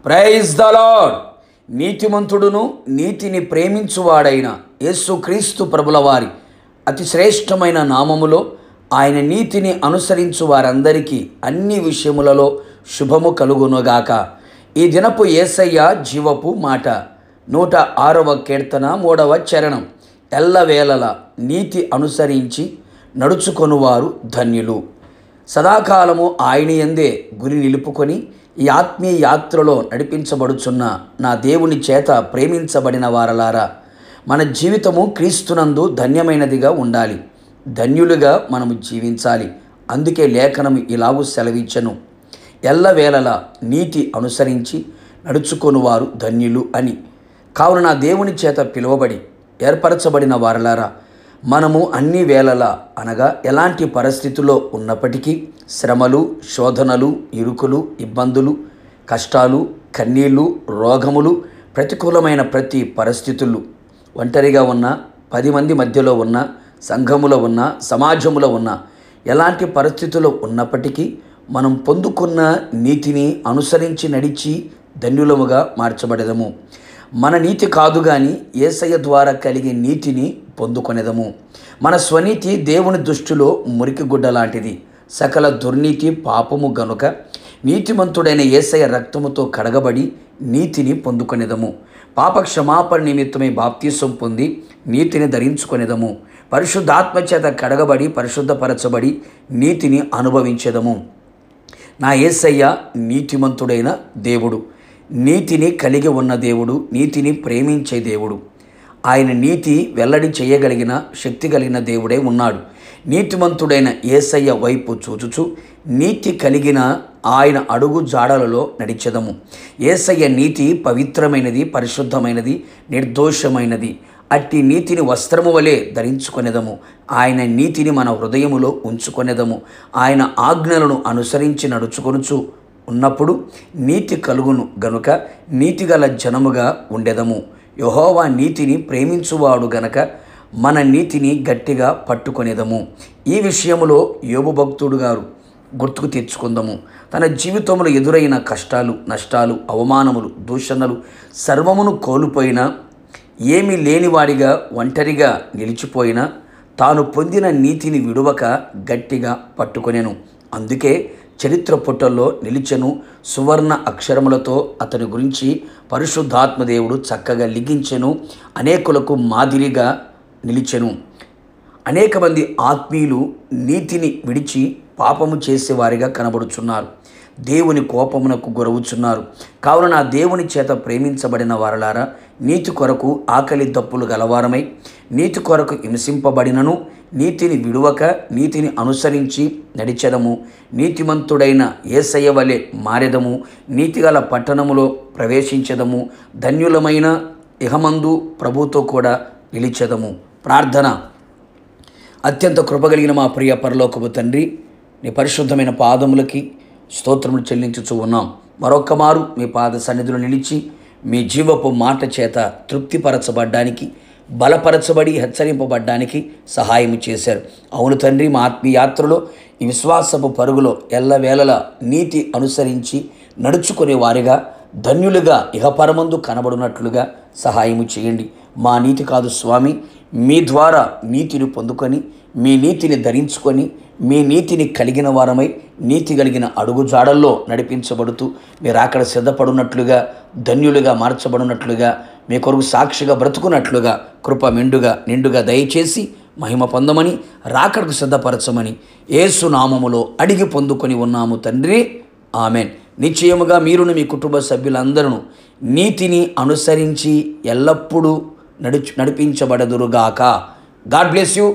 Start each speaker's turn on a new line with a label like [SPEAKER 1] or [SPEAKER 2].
[SPEAKER 1] Praise the lord. నీతిమంతుడును నీతిని ప్రేమించువాడైన యేసుక్రీస్తు ప్రభుల వారి అతి శ్రేష్టమైన నామములో ఆయన నీతిని అనుసరించు వారందరికీ అన్ని విషయములలో శుభము కలుగునుగాక. ఈ దినపు యేసయ్య జీవపు మాట 106వ కీర్తన 3వ చరణం. ఎల్లవేళల నీతి అనుసరించి నడుచుకొనువారు ధన్యులు. సదాకాలము ఆయన యందే గురి నిలుపుకొని ఈ ఆత్మీయ యాత్రలో నడిపించబడుచున్న నా దేవుని చేత ప్రేమించబడిన వారలారా, మన జీవితము క్రీస్తునందు ధన్యమైనదిగా ఉండాలి, ధన్యులుగా మనము జీవించాలి. అందుకే లేఖనము ఇలాగూ సెలవిచ్చెను, ఎల్లవేళలా నీతి అనుసరించి నడుచుకొనువారు ధన్యులు అని. కావున నా దేవుని చేత పిలువబడి ఏర్పరచబడిన వారలారా, మనము అన్ని వేళలా అనగా ఎలాంటి పరిస్థితుల్లో ఉన్నప్పటికీ శ్రమలు, శోధనలు, ఇరుకులు, ఇబ్బందులు, కష్టాలు, కన్నీళ్ళు, రోగములు, ప్రతికూలమైన ప్రతి పరిస్థితులు, ఒంటరిగా ఉన్న, 10 మంది మధ్యలో ఉన్న, సంఘములో ఉన్న, సమాజంలో ఉన్న, ఎలాంటి పరిస్థితుల్లో ఉన్నప్పటికీ మనం పొందుకున్న నీతిని అనుసరించి నడిచి ధన్యులముగా మార్చబడెదము. మన నీతి కాదు కానీ యేసయ్య ద్వారా కలిగే నీతిని పొందుకొనేదము. మన స్వనీతి దేవుని దృష్టిలో మురికి గుడ్డ లాంటిది. సకల దుర్నీతి పాపము గనుక నీతిమంతుడైన యేసయ్య రక్తముతో కడగబడి నీతిని పొందుకొనేదము. పాప క్షమాపణ నిమిత్తమై బాప్తీసం పొంది నీతిని ధరించుకొనేదము. పరిశుద్ధాత్మ చేత కడగబడి పరిశుద్ధపరచబడి నీతిని అనుభవించేదము. నా యేసయ్య నీతిమంతుడైన దేవుడు, నీతిని కలిగి ఉన్న దేవుడు, నీతిని ప్రేమించే దేవుడు. ఆయన నీతి వెల్లడి చేయగలిగిన శక్తి కలిగిన దేవుడే ఉన్నాడు. నీతిమంతుడైన యేసయ్య వైపు చూచుచు నీతి కలిగిన ఆయన అడుగు జాడలలో నడిచెదము. యేసయ్య నీతి పవిత్రమైనది, పరిశుద్ధమైనది, నిర్దోషమైనది. అట్టి నీతిని వస్త్రము వలె ధరించుకొనేదము. ఆయన నీతిని మన హృదయములో ఉంచుకొనేదము. ఆయన ఆజ్ఞలను అనుసరించి నడుచుకొనుచు ఉన్నప్పుడు నీతి కలుగును గనుక నీతిగల జనముగా ఉండెదము. యెహోవా నీతిని ప్రేమించువాడు గనక మన నీతిని గట్టిగా పట్టుకొనేదము. ఈ విషయములో యోబు భక్తుడు గారు గుర్తుకు తెచ్చుకుందాము. తన జీవితంలో ఎదురైన కష్టాలు, నష్టాలు, అవమానములు, దూషణలు సర్వమును కోల్పోయినా, ఏమీ లేనివాడిగా ఒంటరిగా నిలిచిపోయినా తాను పొందిన నీతిని విడువక గట్టిగా పట్టుకొనెను. అందుకే చరిత్ర పుటల్లో నిలిచెను. సువర్ణ అక్షరములతో అతని గురించి పరిశుద్ధాత్మదేవుడు చక్కగా లిఖించెను. అనేకులకు మాదిరిగా నిలిచెను. అనేక మంది ఆత్మీయులు నీతిని విడిచి పాపము చేసేవారిగా కనబడుచున్నారు. దేవుని కోపమునకు గురవుచున్నారు. కావున నా దేవుని చేత ప్రేమించబడిన వారలారా, నీతి కొరకు ఆకలి దప్పులు గలవారమై నీతి కొరకు హింసింపబడినను నీతిని విడువక నీతిని అనుసరించి నడిచెదము. నీతిమంతుడైన యేసయ్య వలె మారెదము. నీతిగల పట్టణములో ప్రవేశించెదము. ధన్యులమైన ఇహమందు ప్రభుతో కూడా నిలిచెదము. ప్రార్థన. అత్యంత కృపగలిగిన మా ప్రియ పరలోకపు తండ్రి, నీ పరిశుద్ధమైన పాదములకి స్తోత్రములు చెల్లించుచూ ఉన్నాం. మరొక్క మారు మీ పాద సన్నిధిలో నిలిచి మీ జీవపు మాట చేత తృప్తిపరచబడ్డానికి, బలపరచబడి హెచ్చరింపబడ్డానికి సహాయం చేశారు. అవును తండ్రి, మా ఆత్మీయ యాత్రలో ఈ విశ్వాసపు పరుగులో ఎల్లవేళలా నీతి అనుసరించి నడుచుకునే వారిగా ధన్యులుగా ఇహపరమందు కనబడినట్లుగా సహాయము చేయండి. మా నీతి కాదు స్వామి, మీ ద్వారా నీతిని పొందుకొని మీ నీతిని ధరించుకొని మీ నీతిని కలిగిన వారమై నీతి కలిగిన అడుగు జాడల్లో నడిపించబడుతూ మీరు అక్కడ సిద్ధపడినట్లుగా, ధన్యులుగా మార్చబడినట్లుగా, మీ కొరకు సాక్షిగా బ్రతుకున్నట్లుగా కృప మెండుగా నిండుగా దయచేసి మహిమ పొందమని, రాకడకు సిద్ధపరచమని యేసు నామములో అడిగి పొందుకొని ఉన్నాము తండ్రి. ఆమెన్. నిశ్చయముగా మీరును మీ కుటుంబ సభ్యులందరూ నీతిని అనుసరించి ఎల్లప్పుడూ నడిపించబడదురుగాక. God bless you.